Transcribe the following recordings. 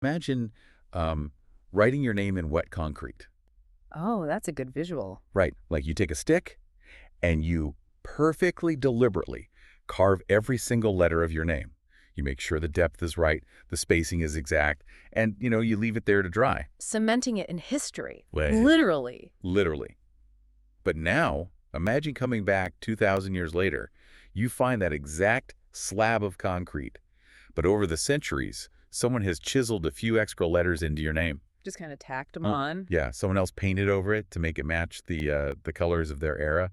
Imagine writing your name in wet concrete. Oh, that's a good visual. Right, like you take a stick and you perfectly deliberately carve every single letter of your name. You make sure the depth is right, the spacing is exact, and, you leave it there to dry. Cementing it in history. Well, Literally. literally. But now, imagine coming back 2,000 years later. You find that exact slab of concrete. But over the centuries, someone has chiseled a few extra letters into your name. Just kind of tacked them on. Yeah, someone else painted over it to make it match the colors of their era.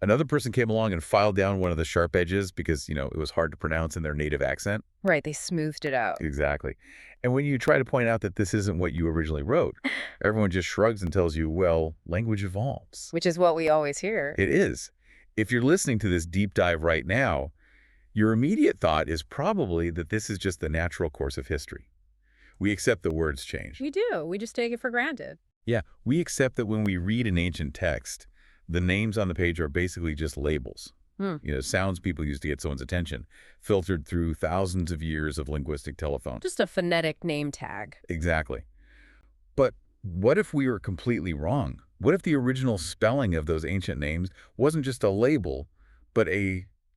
Another person came along and filed down one of the sharp edges because, it was hard to pronounce in their native accent. Right, they smoothed it out. Exactly. And when you try to point out that this isn't what you originally wrote, everyone just shrugs and tells you, well, language evolves. Which is what we always hear. It is. If you're listening to this deep dive right now, your immediate thought is probably that this is just the natural course of history. We accept that words change. We do. We just take it for granted. Yeah, we accept that when we read an ancient text, the names on the page are basically just labels. Sounds people use to get someone's attention, filtered through thousands of years of linguistic telephone. Just a phonetic name tag. Exactly. But what if we were completely wrong? What if the original spelling of those ancient names wasn't just a label, but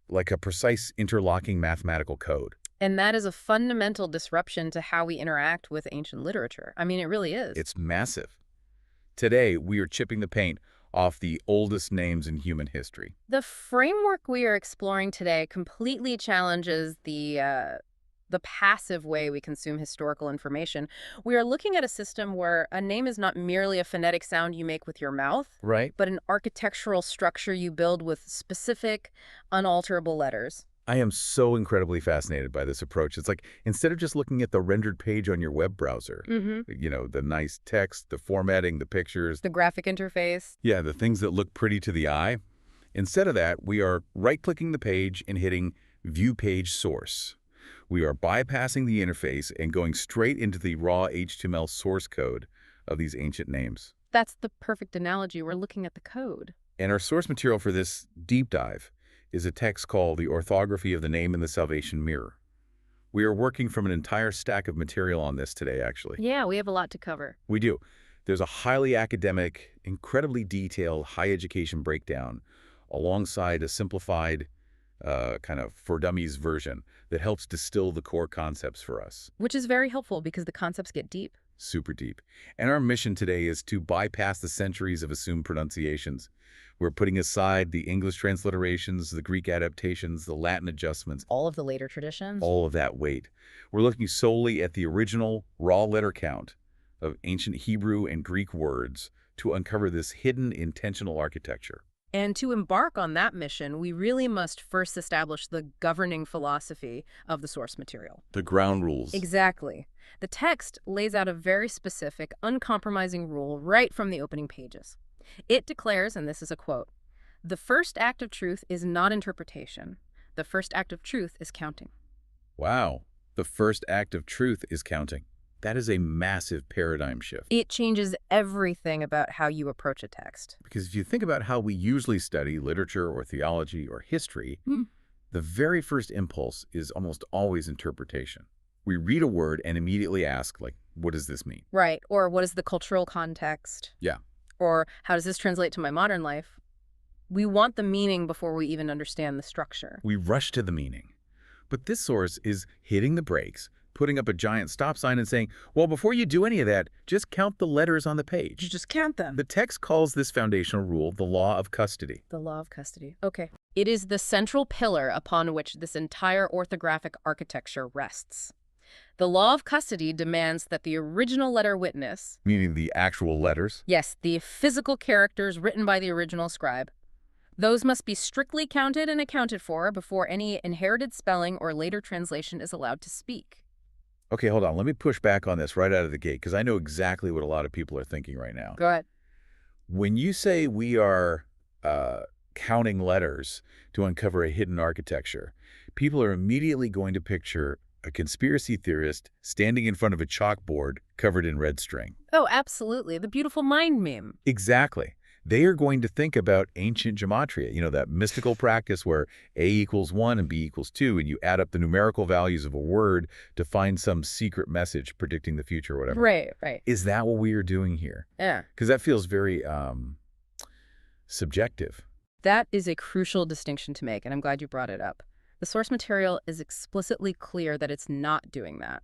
like a precise interlocking mathematical code? And that is a fundamental disruption to how we interact with ancient literature. I mean, it really is. It's massive. Today, we are chipping the paint off the oldest names in human history. The framework we are exploring today completely challenges the passive way we consume historical information. We are looking at a system where a name is not merely a phonetic sound you make with your mouth, Right. but an architectural structure you build with specific, unalterable letters. I am so incredibly fascinated by this approach. It's like, instead of just looking at the rendered page on your web browser, the nice text, the formatting, the pictures, The graphic interface. yeah, the things that look pretty to the eye, instead of that, we are right-clicking the page and hitting View Page Source. We are bypassing the interface and going straight into the raw HTML source code of these ancient names. That's the perfect analogy. We're looking at the code. And our source material for this deep dive is a text called The Orthography of the Name in the Salvation Mirror. We are working from an entire stack of material on this today, actually. Yeah, we have a lot to cover. We do. There's a highly academic, incredibly detailed, high education breakdown alongside a simplified kind of for dummies version that helps distill the core concepts for us. Which is very helpful because the concepts get deep. Super deep. And our mission today is to bypass the centuries of assumed pronunciations. We're putting aside the English transliterations, the Greek adaptations, the Latin adjustments, All of the later traditions. all of that weight. We're looking solely at the original raw letter count of ancient Hebrew and Greek words to uncover this hidden intentional architecture. And to embark on that mission, we really must first establish the governing philosophy of the source material. The ground rules. Exactly. The text lays out a very specific, uncompromising rule right from the opening pages. It declares, and this is a quote, "The first act of truth is not interpretation. The first act of truth is counting." Wow. The first act of truth is counting. That is a massive paradigm shift. It changes everything about how you approach a text. Because if you think about how we usually study literature or theology or history, the very first impulse is almost always interpretation. We read a word and immediately ask, like, what does this mean? Right. Or what is the cultural context? Yeah. Or how does this translate to my modern life? We want the meaning before we even understand the structure. We rush to the meaning. But this source is hitting the brakes, putting up a giant stop sign and saying, well, before you do any of that, just count the letters on the page. You just count them. The text calls this foundational rule the law of custody. The law of custody. Okay. It is the central pillar upon which this entire orthographic architecture rests. The law of custody demands that the original letter witness, Meaning the actual letters? yes, the physical characters written by the original scribe, those must be strictly counted and accounted for before any inherited spelling or later translation is allowed to speak. Okay, hold on. Let me push back on this right out of the gate because I know exactly what a lot of people are thinking right now. Go ahead. When you say we are counting letters to uncover a hidden architecture, people are immediately going to picture a conspiracy theorist standing in front of a chalkboard covered in red string. Oh, absolutely. The beautiful mind meme. Exactly. They are going to think about ancient gematria, that mystical practice where A equals 1 and B equals 2, and you add up the numerical values of a word to find some secret message predicting the future or whatever. Right, right. Is that what we are doing here? Yeah. Because that feels very subjective. That is a crucial distinction to make, and I'm glad you brought it up. The source material is explicitly clear that it's not doing that.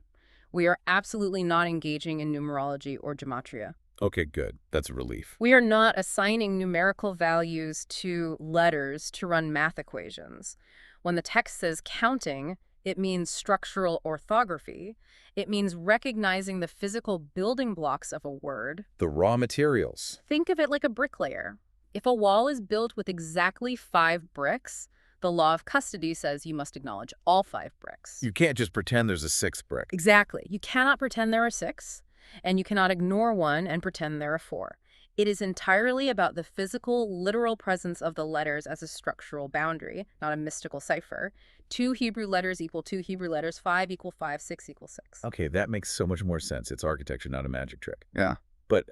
We are absolutely not engaging in numerology or gematria. Okay, good. That's a relief. We are not assigning numerical values to letters to run math equations. When the text says counting, it means structural orthography. It means recognizing the physical building blocks of a word. The raw materials. Think of it like a bricklayer. If a wall is built with exactly 5 bricks, the law of custody says you must acknowledge all 5 bricks. You can't just pretend there's a 6th brick. Exactly. You cannot pretend there are 6, and you cannot ignore 1 and pretend there are 4. It is entirely about the physical, literal presence of the letters as a structural boundary, not a mystical cipher. 2 Hebrew letters equal 2 Hebrew letters, 5 equal 5, 6 equals 6. Okay, that makes so much more sense. It's architecture, not a magic trick. Yeah. But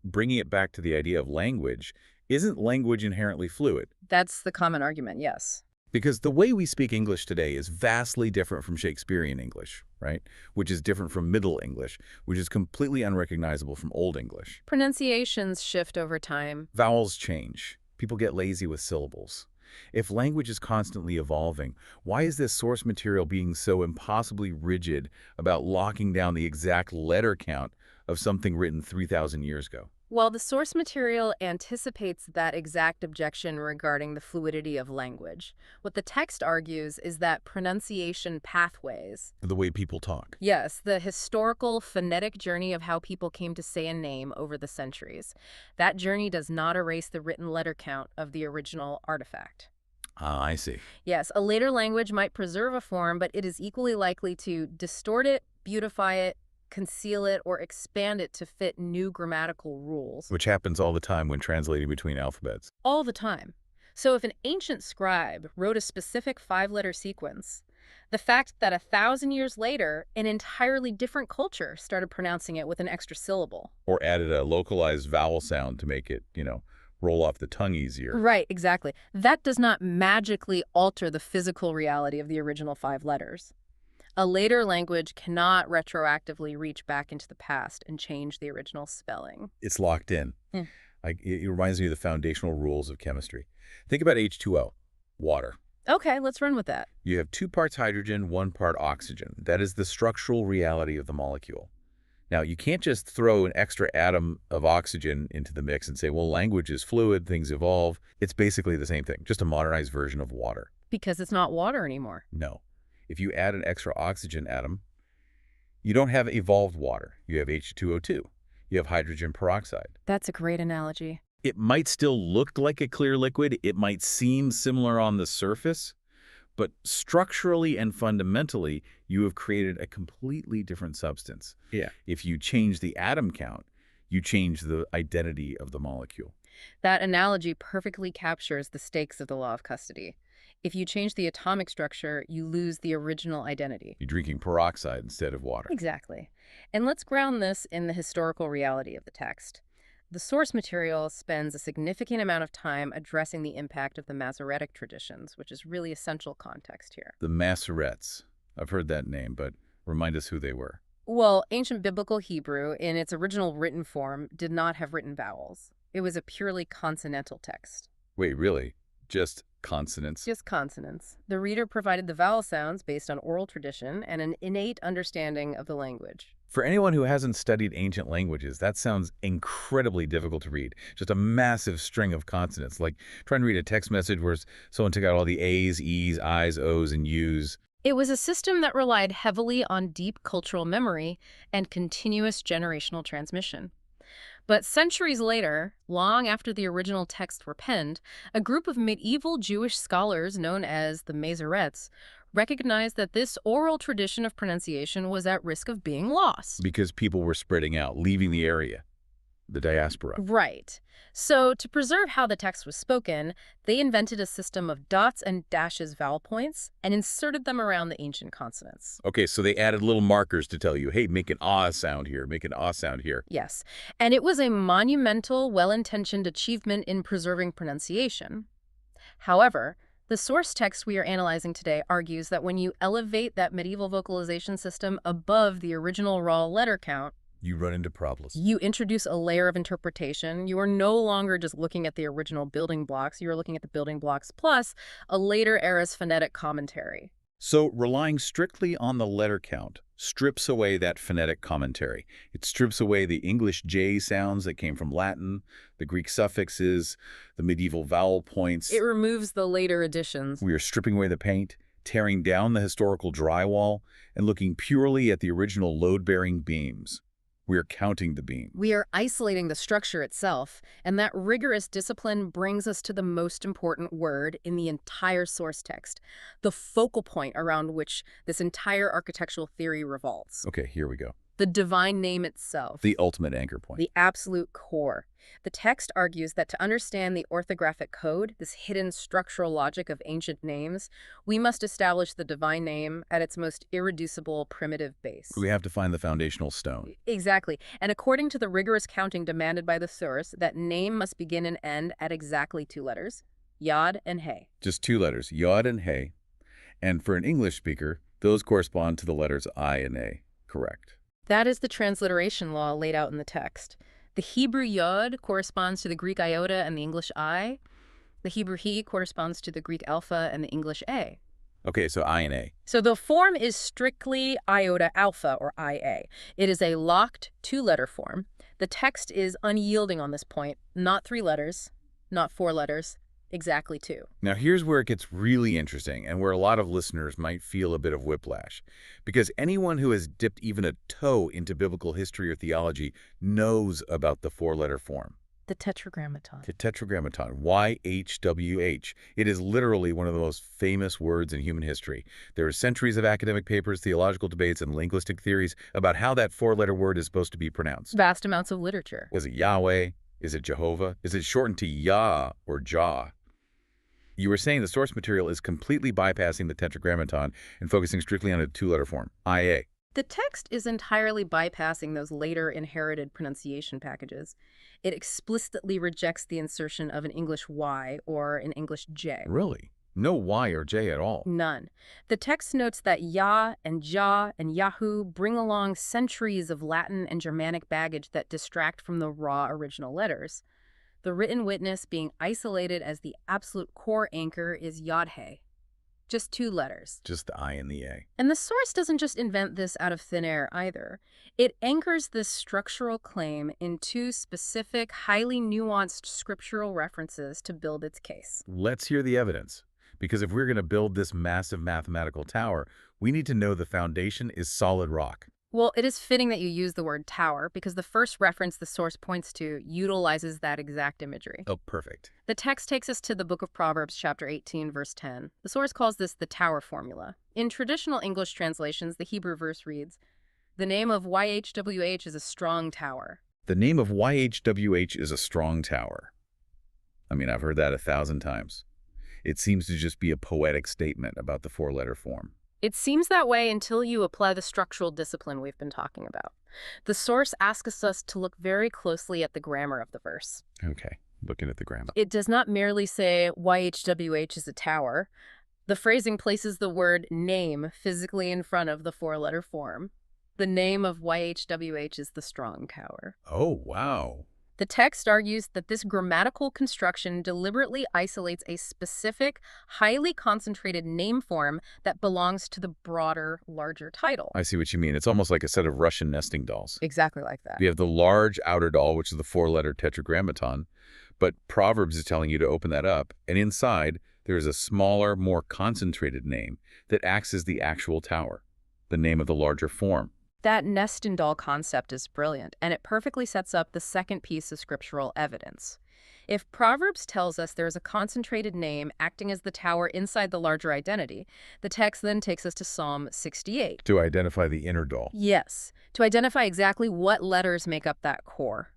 bringing it back to the idea of language, isn't language inherently fluid? That's the common argument, yes. Because the way we speak English today is vastly different from Shakespearean English, right? Which is different from Middle English, which is completely unrecognizable from Old English. Pronunciations shift over time. Vowels change. People get lazy with syllables. If language is constantly evolving, why is this source material being so impossibly rigid about locking down the exact letter count of something written 3,000 years ago? Well, the source material anticipates that exact objection regarding the fluidity of language. What the text argues is that pronunciation pathways, The way people talk. yes, the historical phonetic journey of how people came to say a name over the centuries, that journey does not erase the written letter count of the original artifact. Ah, I see. Yes, a later language might preserve a form, but it is equally likely to distort it, beautify it, conceal it, or expand it to fit new grammatical rules. Which happens all the time when translating between alphabets. All the time. So if an ancient scribe wrote a specific 5-letter sequence, the fact that 1,000 years later, an entirely different culture started pronouncing it with an extra syllable. Or added a localized vowel sound to make it, roll off the tongue easier. Right, exactly. That does not magically alter the physical reality of the original 5 letters. A later language cannot retroactively reach back into the past and change the original spelling. It's locked in. Hmm. It reminds me of the foundational rules of chemistry. Think about H2O, water. Okay, let's run with that. You have 2 parts hydrogen, 1 part oxygen. That is the structural reality of the molecule. Now, you can't just throw an extra atom of oxygen into the mix and say, well, language is fluid, things evolve. It's basically the same thing, just a modernized version of water. Because it's not water anymore. No. If you add an extra oxygen atom, you don't have evolved water. You have H2O2. You have hydrogen peroxide. That's a great analogy. It might still look like a clear liquid. It might seem similar on the surface, but structurally and fundamentally, you have created a completely different substance. Yeah. If you change the atom count, you change the identity of the molecule. That analogy perfectly captures the stakes of the law of custody. If you change the atomic structure, you lose the original identity. You're drinking peroxide instead of water. Exactly. And let's ground this in the historical reality of the text. The source material spends a significant amount of time addressing the impact of the Masoretic traditions, which is really essential context here. The Masoretes. I've heard that name, but remind us who they were. Well, ancient biblical Hebrew, in its original written form, did not have written vowels. It was a purely consonantal text. Wait, really? Just consonants? Just consonants. The reader provided the vowel sounds based on oral tradition and an innate understanding of the language. For anyone who hasn't studied ancient languages, that sounds incredibly difficult to read. Just a massive string of consonants, like trying to read a text message where someone took out all the A's, E's, I's, O's, and U's. It was a system that relied heavily on deep cultural memory and continuous generational transmission. But centuries later, long after the original texts were penned, a group of medieval Jewish scholars known as the Masoretes recognized that this oral tradition of pronunciation was at risk of being lost. Because people were spreading out, leaving the area. the diaspora. Right. So, to preserve how the text was spoken, they invented a system of dots and dashes vowel points and inserted them around the ancient consonants. Okay, so they added little markers to tell you, hey, make an ah sound here, make an ah sound here. Yes. And it was a monumental, well-intentioned achievement in preserving pronunciation. However, the source text we are analyzing today argues that when you elevate that medieval vocalization system above the original raw letter count, You run into problems. you introduce a layer of interpretation. You are no longer just looking at the original building blocks. You are looking at the building blocks plus a later era's phonetic commentary. So relying strictly on the letter count strips away that phonetic commentary. It strips away the English J sounds that came from Latin, the Greek suffixes, the medieval vowel points. It removes the later additions. We are stripping away the paint, tearing down the historical drywall, and looking purely at the original load-bearing beams. We are counting the beam. We are isolating the structure itself, and that rigorous discipline brings us to the most important word in the entire source text, the focal point around which this entire architectural theory revolves. Okay, here we go. The divine name itself. The ultimate anchor point. The absolute core. The text argues that to understand the orthographic code, this hidden structural logic of ancient names, we must establish the divine name at its most irreducible primitive base. We have to find the foundational stone. Exactly. And according to the rigorous counting demanded by the source, that name must begin and end at exactly 2 letters, yod and hey. Just 2 letters, yod and hey. And for an English speaker, those correspond to the letters I and A. Correct. That is the transliteration law laid out in the text. The Hebrew yod corresponds to the Greek iota and the English I. The Hebrew he corresponds to the Greek alpha and the English A. Okay, so I and A. So the form is strictly iota alpha, or IA. It is a locked 2-letter form. The text is unyielding on this point. Not 3 letters, not 4 letters, exactly 2. Now here's where it gets really interesting and where a lot of listeners might feel a bit of whiplash. Because anyone who has dipped even a toe into biblical history or theology knows about the 4-letter form. The Tetragrammaton. The Tetragrammaton, YHWH. It is literally one of the most famous words in human history. There are centuries of academic papers, theological debates, and linguistic theories about how that 4-letter word is supposed to be pronounced. Vast amounts of literature. Is it Yahweh? Is it Jehovah? Is it shortened to Yah or Jah? You were saying the source material is completely bypassing the Tetragrammaton and focusing strictly on a 2-letter form, IA. The text is entirely bypassing those later inherited pronunciation packages. It explicitly rejects the insertion of an English Y or an English J. Really? No Y or J at all? None. The text notes that Yah and Jah and Yahoo bring along centuries of Latin and Germanic baggage that distract from the raw original letters. The written witness being isolated as the absolute core anchor is Yod-He. Just 2 letters. Just the I and the A. And the source doesn't just invent this out of thin air either. It anchors this structural claim in 2 specific, highly nuanced scriptural references to build its case. Let's hear the evidence. Because if we're going to build this massive mathematical tower, we need to know the foundation is solid rock. Well, it is fitting that you use the word tower because the first reference the source points to utilizes that exact imagery. Oh, perfect. The text takes us to the book of Proverbs, chapter 18, verse 10. The source calls this the tower formula. In traditional English translations, the Hebrew verse reads, "The name of YHWH is a strong tower." The name of YHWH is a strong tower. I mean, I've heard that 1,000 times. It seems to just be a poetic statement about the 4-letter form. It seems that way until you apply the structural discipline we've been talking about. The source asks us to look very closely at the grammar of the verse. Okay, looking at the grammar. It does not merely say YHWH is a tower. The phrasing places the word name physically in front of the 4-letter form. The name of YHWH is the strong tower. Oh, wow. The text argues that this grammatical construction deliberately isolates a specific, highly concentrated name form that belongs to the broader, larger title. I see what you mean. It's almost like a set of Russian nesting dolls. Exactly like that. We have the large outer doll, which is the 4-letter Tetragrammaton, but Proverbs is telling you to open that up, and inside there is a smaller, more concentrated name that acts as the actual tower, the name of the larger form. That nest and doll concept is brilliant, and it perfectly sets up the second piece of scriptural evidence. If Proverbs tells us there is a concentrated name acting as the tower inside the larger identity, the text then takes us to Psalm 68. To identify the inner doll. Yes, to identify exactly what letters make up that core.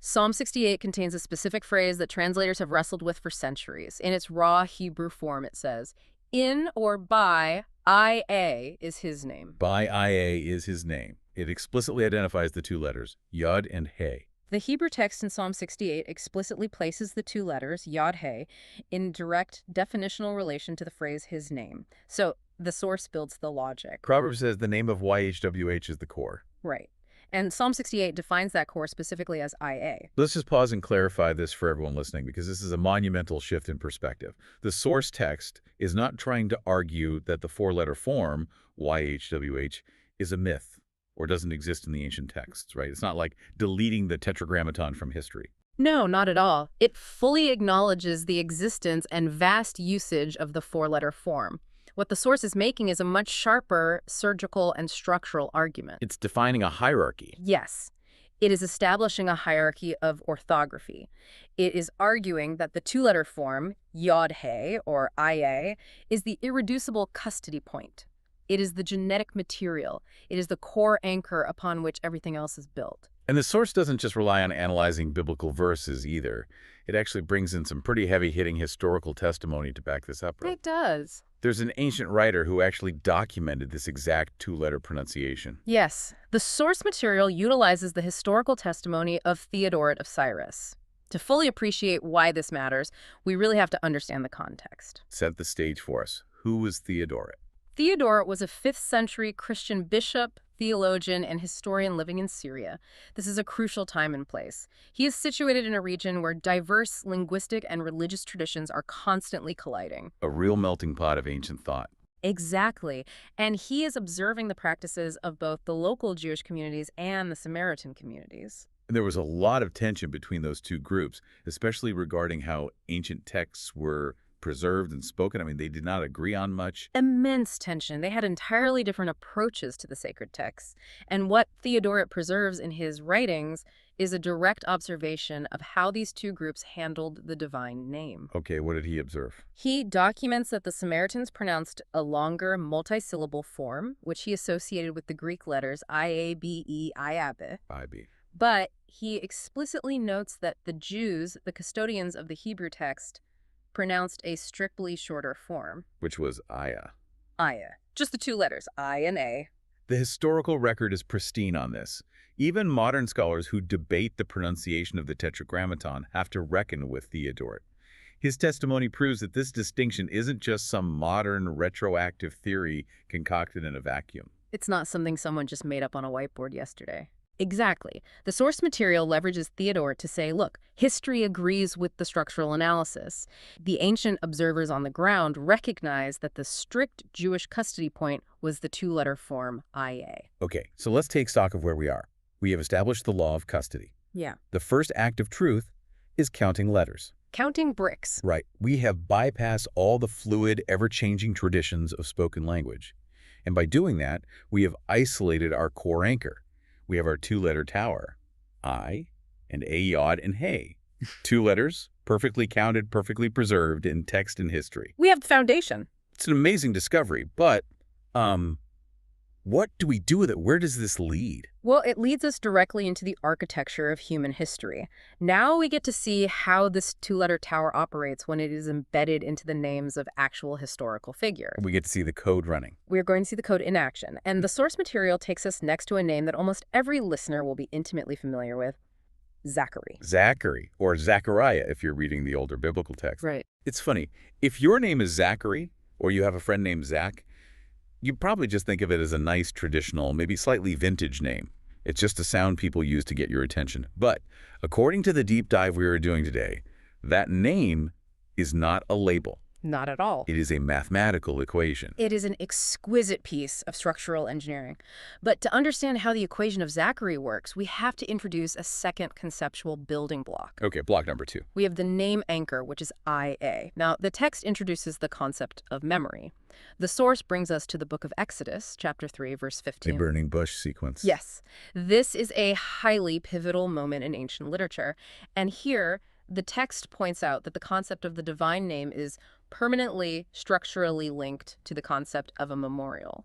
Psalm 68 contains a specific phrase that translators have wrestled with for centuries. In its raw Hebrew form, it says, "In or by IA is his name." By IA is his name. It explicitly identifies the two letters, Yod and He. The Hebrew text in Psalm 68 explicitly places the two letters, Yod He, in direct definitional relation to the phrase his name. So the source builds the logic. Proverbs says the name of YHWH is the core. Right. And Psalm 68 defines that core specifically as IA. Let's just pause and clarify this for everyone listening, because this is a monumental shift in perspective. The source text is not trying to argue that the four-letter form, YHWH, is a myth or doesn't exist in the ancient texts, right? It's not like deleting the Tetragrammaton from history. No, not at all. It fully acknowledges the existence and vast usage of the four-letter form. What the source is making is a much sharper surgical and structural argument. It's defining a hierarchy. Yes, it is establishing a hierarchy of orthography. It is arguing that the two-letter form, Yod-He, or IA, is the irreducible custody point. It is the genetic material. It is the core anchor upon which everything else is built. And the source doesn't just rely on analyzing biblical verses either. It actually brings in some pretty heavy-hitting historical testimony to back this up. It does. There's an ancient writer who actually documented this exact two-letter pronunciation. Yes, the source material utilizes the historical testimony of Theodoret of Cyrus. To fully appreciate why this matters, we really have to understand the context. Set the stage for us. Who was Theodoret? Theodoret was a 5th century Christian bishop, theologian, and historian living in Syria. This is a crucial time and place. He is situated in a region where diverse linguistic and religious traditions are constantly colliding. A real melting pot of ancient thought. Exactly. And he is observing the practices of both the local Jewish communities and the Samaritan communities. And there was a lot of tension between those two groups, especially regarding how ancient texts were preserved and spoken. I mean, they did not agree on much. Immense tension. They had entirely different approaches to the sacred texts. And what Theodoret preserves in his writings is a direct observation of how these two groups handled the divine name. Okay, what did he observe? He documents that the Samaritans pronounced a longer multisyllable form, which he associated with the Greek letters IABE, IABE. IB. But he explicitly notes that the Jews, the custodians of the Hebrew text, pronounced a strictly shorter form. Which was Aya. Aya. Just the two letters, I and A. The historical record is pristine on this. Even modern scholars who debate the pronunciation of the Tetragrammaton have to reckon with Theodoret. His testimony proves that this distinction isn't just some modern retroactive theory concocted in a vacuum. It's not something someone just made up on a whiteboard yesterday. Exactly. The source material leverages Theodoret to say, look, history agrees with the structural analysis. The ancient observers on the ground recognize that the strict Jewish custody point was the two-letter form IA. Okay, so let's take stock of where we are. We have established the law of custody. Yeah. The first act of truth is counting letters. Counting bricks. Right. We have bypassed all the fluid, ever-changing traditions of spoken language. And by doing that, we have isolated our core anchor. We have our two-letter tower, I, and A, Yod, and He. Two letters, perfectly counted, perfectly preserved in text and history. We have the foundation. It's an amazing discovery, but, what do we do with it? Where does this lead? Well, it leads us directly into the architecture of human history. Now we get to see how this two-letter tower operates when it is embedded into the names of actual historical figures. We get to see the code running. We're going to see the code in action, and the source material takes us next to a name that almost every listener will be intimately familiar with, Zachary. Zachary, or Zechariah if you're reading the older biblical text. Right. It's funny. If your name is Zachary, or you have a friend named Zach, you probably just think of it as a nice, traditional, maybe slightly vintage name. It's just a sound people use to get your attention. But according to the deep dive we are doing today, that name is not a label. Not at all. It is a mathematical equation. It is an exquisite piece of structural engineering. But to understand how the equation of Zachary works, we have to introduce a second conceptual building block. Okay, block number 2. We have the name anchor, which is IA. Now, the text introduces the concept of memory. The source brings us to the book of Exodus, chapter 3, verse 15. A burning bush sequence. Yes. This is a highly pivotal moment in ancient literature. And here, the text points out that the concept of the divine name is permanently, structurally linked to the concept of a memorial.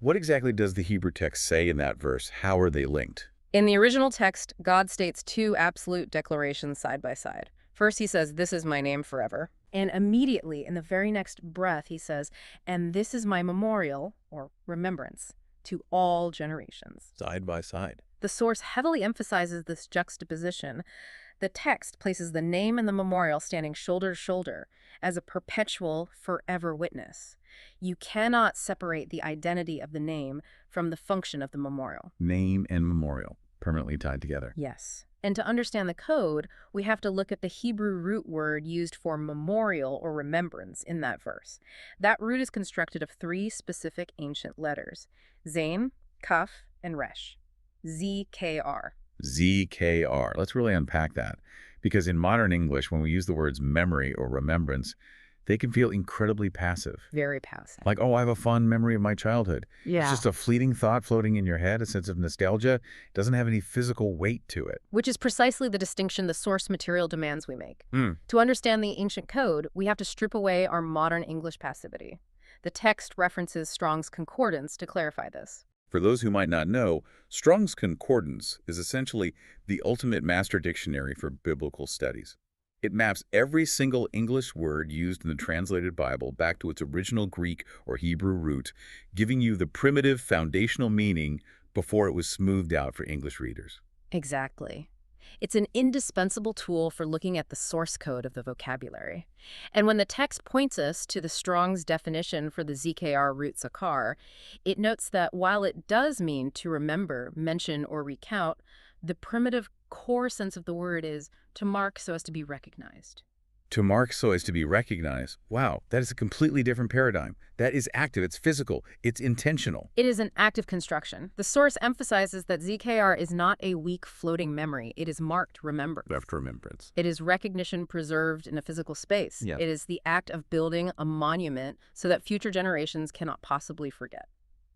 What exactly does the Hebrew text say in that verse? How are they linked? In the original text, God states two absolute declarations side by side. First, he says, "This is my name forever." And immediately, in the very next breath, he says, "And this is my memorial," or remembrance, "to all generations." Side by side. The source heavily emphasizes this juxtaposition. The text places the name and the memorial standing shoulder to shoulder as a perpetual, forever witness. You cannot separate the identity of the name from the function of the memorial. Name and memorial, permanently tied together. Yes. And to understand the code, we have to look at the Hebrew root word used for memorial or remembrance in that verse. That root is constructed of three specific ancient letters: Zain, Kaf, and Resh. ZKR. ZKR. Let's really unpack that. Because in modern English, when we use the words memory or remembrance, they can feel incredibly passive. Very passive. Like, oh, I have a fond memory of my childhood. Yeah. It's just a fleeting thought floating in your head, a sense of nostalgia. It doesn't have any physical weight to it. Which is precisely the distinction the source material demands we make. Mm. To understand the ancient code, we have to strip away our modern English passivity. The text references Strong's Concordance to clarify this. For those who might not know, Strong's Concordance is essentially the ultimate master dictionary for biblical studies. It maps every single English word used in the translated Bible back to its original Greek or Hebrew root, giving you the primitive foundational meaning before it was smoothed out for English readers. Exactly. It's an indispensable tool for looking at the source code of the vocabulary. And when the text points us to the Strong's definition for the ZKR root zakar, it notes that while it does mean to remember, mention, or recount, the primitive core sense of the word is to mark so as to be recognized. To mark so as to be recognized. Wow, that is a completely different paradigm. That is active, it's physical, it's intentional. It is an active construction. The source emphasizes that ZKR is not a weak floating memory. It is marked remembrance. Left remembrance. It is recognition preserved in a physical space. Yeah. It is the act of building a monument so that future generations cannot possibly forget.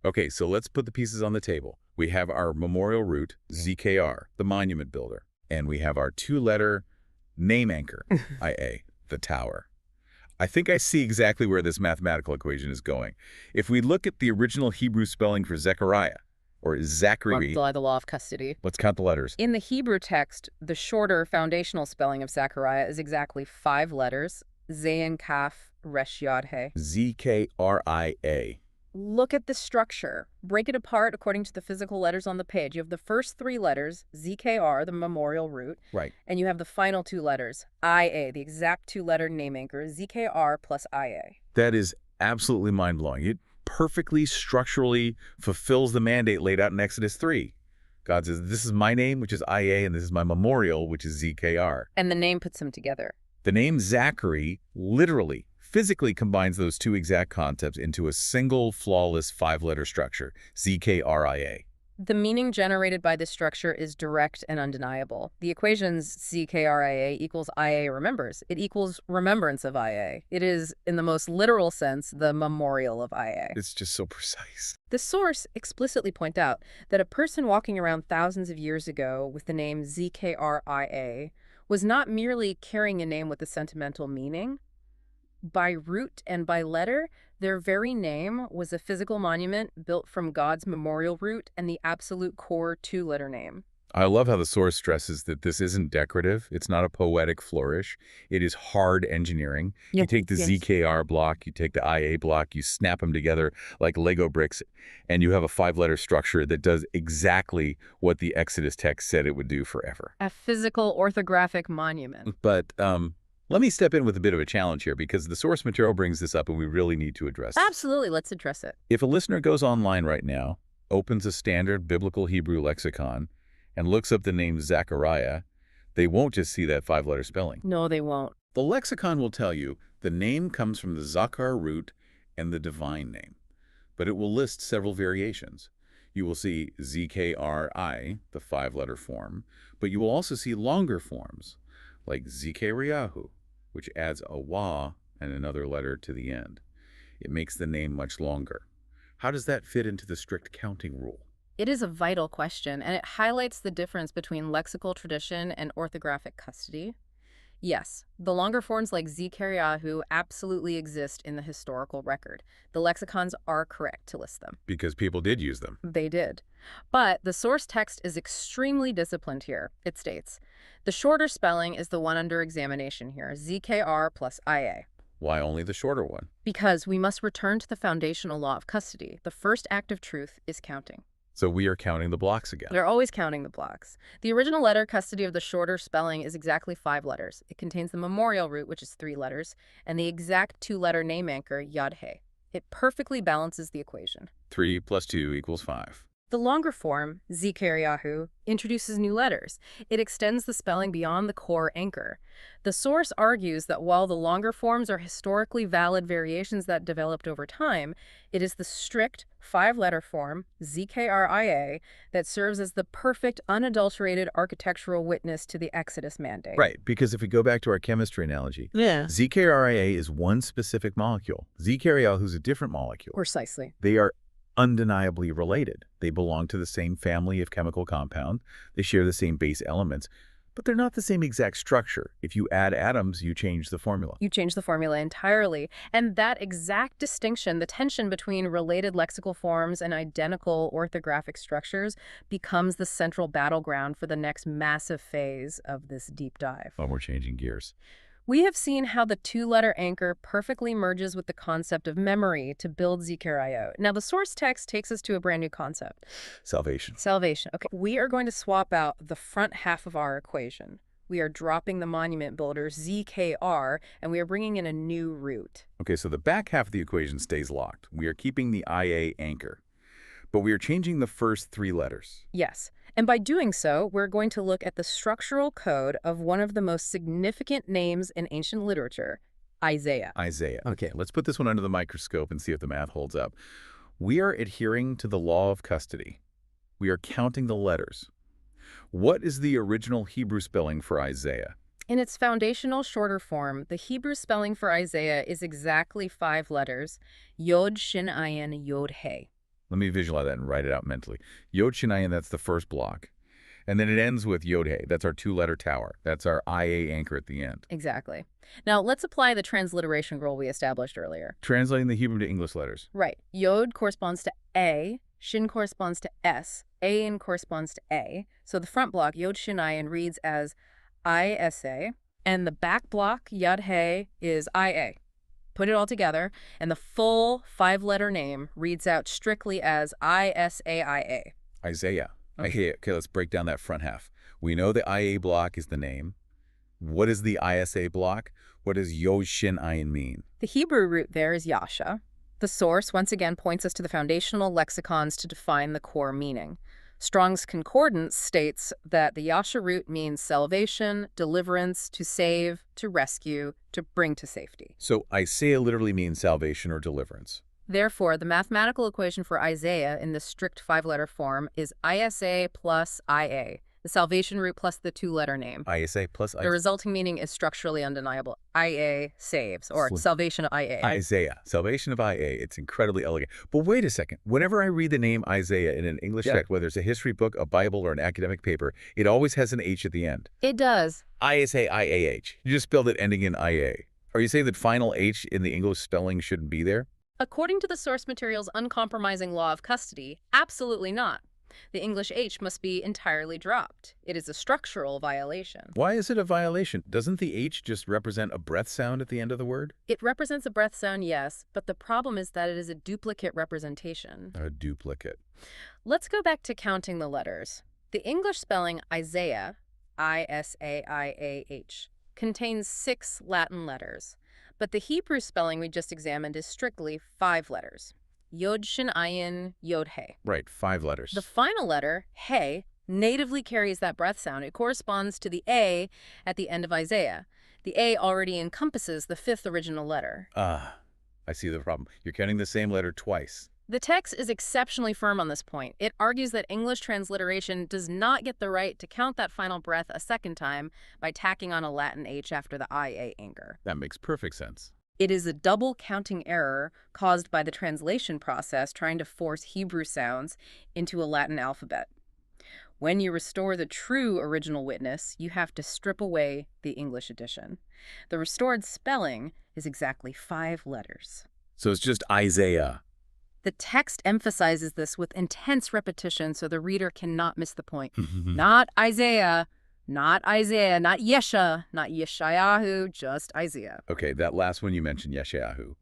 Okay, so let's put the pieces on the table. We have our memorial root, ZKR, the monument builder, and we have our two-letter name anchor, IA, the tower. I think I see exactly where this mathematical equation is going. If we look at the original Hebrew spelling for Zechariah, or Zachary, By the law of custody. let's count the letters. In the Hebrew text, the shorter foundational spelling of Zechariah is exactly 5 letters: Zayin, Kaf, Resh, Yod, He. ZKRIA. Look at the structure. Break it apart according to the physical letters on the page. You have the first 3 letters, ZKR, the memorial root, Right. and you have the final 2 letters, IA, the exact 2-letter name anchor, ZKR plus IA. That is absolutely mind-blowing. It perfectly structurally fulfills the mandate laid out in Exodus 3. God says, this is my name, which is IA, and this is my memorial, which is ZKR. And the name puts them together. The name Zachary literally, physically combines those two exact concepts into a single, flawless 5-letter structure, ZKRIA. The meaning generated by this structure is direct and undeniable. The equations ZKRIA equals IA remembers. It equals remembrance of IA. It is, in the most literal sense, the memorial of IA. It's just so precise. The source explicitly point out that a person walking around thousands of years ago with the name ZKRIA was not merely carrying a name with a sentimental meaning. By root and by letter, their very name was a physical monument built from God's memorial root and the absolute core 2-letter name. I love how the source stresses that this isn't decorative. It's not a poetic flourish. It is hard engineering. You take the ZKR block, you take the IA block, you snap them together like Lego bricks, and you have a 5-letter structure that does exactly what the Exodus text said it would do forever. A physical orthographic monument. But let me step in with a bit of a challenge here because the source material brings this up and we really need to address it. Absolutely, let's address it. If a listener goes online right now, opens a standard biblical Hebrew lexicon, and looks up the name Zechariah, they won't just see that 5-letter spelling. No, they won't. The lexicon will tell you the name comes from the Zakar root and the divine name, but it will list several variations. You will see ZKRI, the 5-letter form, but you will also see longer forms, like Zechariahu, which adds a wa and another letter to the end. It makes the name much longer. How does that fit into the strict counting rule? It is a vital question, and it highlights the difference between lexical tradition and orthographic custody. Yes, the longer forms like Zechariahu absolutely exist in the historical record. The lexicons are correct to list them. Because people did use them. They did. But the source text is extremely disciplined here. It states, the shorter spelling is the one under examination here, ZKR plus IA. Why only the shorter one? Because we must return to the foundational law of custody. The first act of truth is counting. So we are counting the blocks again. They're always counting the blocks. The original letter custody of the shorter spelling is exactly 5 letters. It contains the memorial root, which is 3 letters, and the exact 2-letter name anchor, Yod-He. It perfectly balances the equation. 3 plus 2 equals 5. The longer form, Zechariahu, introduces new letters. It extends the spelling beyond the core anchor. The source argues that while the longer forms are historically valid variations that developed over time, it is the strict 5-letter form, ZKRIA, that serves as the perfect, unadulterated architectural witness to the Exodus mandate. Right, because if we go back to our chemistry analogy, Yeah. ZKRIA is one specific molecule. Zechariahu is a different molecule. Precisely. They are undeniably related. They belong to the same family of chemical compound. They share the same base elements, but they're not the same exact structure. If you add atoms, you change the formula. You change the formula entirely. And that exact distinction, the tension between related lexical forms and identical orthographic structures, becomes the central battleground for the next massive phase of this deep dive. Oh, we're changing gears. We have seen how the 2-letter anchor perfectly merges with the concept of memory to build Zechariah. Now, the source text takes us to a brand new concept. Salvation. Salvation. Okay, we are going to swap out the front half of our equation. We are dropping the monument builder ZKR, and we are bringing in a new root. Okay, so the back half of the equation stays locked. We are keeping the IA anchor, but we are changing the first 3 letters. Yes. And by doing so, we're going to look at the structural code of one of the most significant names in ancient literature, Isaiah. Isaiah. Okay, let's put this one under the microscope and see if the math holds up. We are adhering to the law of custody. We are counting the letters. What is the original Hebrew spelling for Isaiah? In its foundational shorter form, the Hebrew spelling for Isaiah is exactly 5 letters, Yod Shin Ayin Yod He. Let me visualize that and write it out mentally. Yod Shin Ayin, that's the first block. And then it ends with Yod He. That's our 2-letter tower. That's our IA anchor at the end. Exactly. Now, let's apply the transliteration rule we established earlier. Translating the Hebrew to English letters. Right. Yod corresponds to A, Shin corresponds to S, Ayin corresponds to A. So the front block, Yod Shin Ayin, reads as ISA, and the back block, Yod He, is IA. Put it all together, and the full 5-letter name reads out strictly as ISAIA. Isaiah. Okay, let's break down that front half. We know the IA block is the name. What is the ISA block? What does Yod Shin Ayin mean? The Hebrew root there is Yasha. The source, once again, points us to the foundational lexicons to define the core meaning. Strong's Concordance states that the Yasha root means salvation, deliverance, to save, to rescue, to bring to safety. So Isaiah literally means salvation or deliverance. Therefore, the mathematical equation for Isaiah in the strict 5-letter form is ISA plus IA, the salvation root plus the 2-letter name. ISA plus The resulting meaning is structurally undeniable. IA saves, or salvation of IA. Isaiah. Salvation of IA. It's incredibly elegant. But wait a second. Whenever I read the name Isaiah in an English text, whether it's a history book, a Bible, or an academic paper, it always has an H at the end. It does. ISAIAH. You just spelled it ending in IA. Are you saying that final H in the English spelling shouldn't be there? According to the source material's uncompromising law of custody, absolutely not. The English H must be entirely dropped. It is a structural violation. Why is it a violation? Doesn't the H just represent a breath sound at the end of the word? It represents a breath sound, yes, but the problem is that it is a duplicate representation. A duplicate. Let's go back to counting the letters. The English spelling Isaiah, ISAIAH, contains 6 Latin letters, but the Hebrew spelling we just examined is strictly 5 letters. Yod Shin Ayin Yod He. Right, 5 letters. The final letter, He, natively carries that breath sound. It corresponds to the A at the end of Isaiah. The A already encompasses the 5th original letter. Ah, I see the problem. You're counting the same letter twice. The text is exceptionally firm on this point. It argues that English transliteration does not get the right to count that final breath a second time by tacking on a Latin H after the IA anchor. That makes perfect sense. It is a double counting error caused by the translation process trying to force Hebrew sounds into a Latin alphabet. When you restore the true original witness, you have to strip away the English edition. The restored spelling is exactly 5 letters. So it's just Isaiah. The text emphasizes this with intense repetition so the reader cannot miss the point. Not Isaiah, not Yesha, not Yeshayahu, just Isaiah. Okay, that last one you mentioned, Yeshayahu.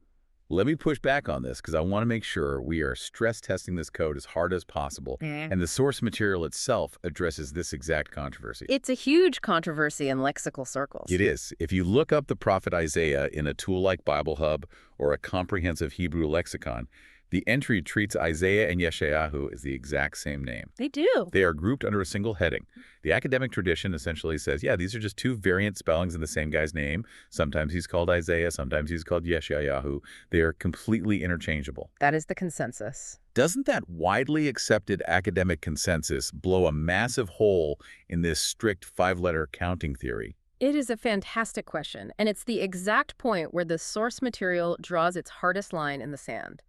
Let me push back on this because I want to make sure we are stress testing this code as hard as possible, and the source material itself addresses this exact controversy. It's a huge controversy in lexical circles. It is. If you look up the prophet Isaiah in a tool like Bible Hub or a comprehensive Hebrew lexicon, the entry treats Isaiah and Yeshayahu as the exact same name. They do. They are grouped under a single heading. The academic tradition essentially says, yeah, these are just 2 variant spellings in the same guy's name. Sometimes he's called Isaiah, sometimes he's called Yeshayahu. They are completely interchangeable. That is the consensus. Doesn't that widely accepted academic consensus blow a massive hole in this strict 5-letter counting theory? It is a fantastic question, and it's the exact point where the source material draws its hardest line in the sand.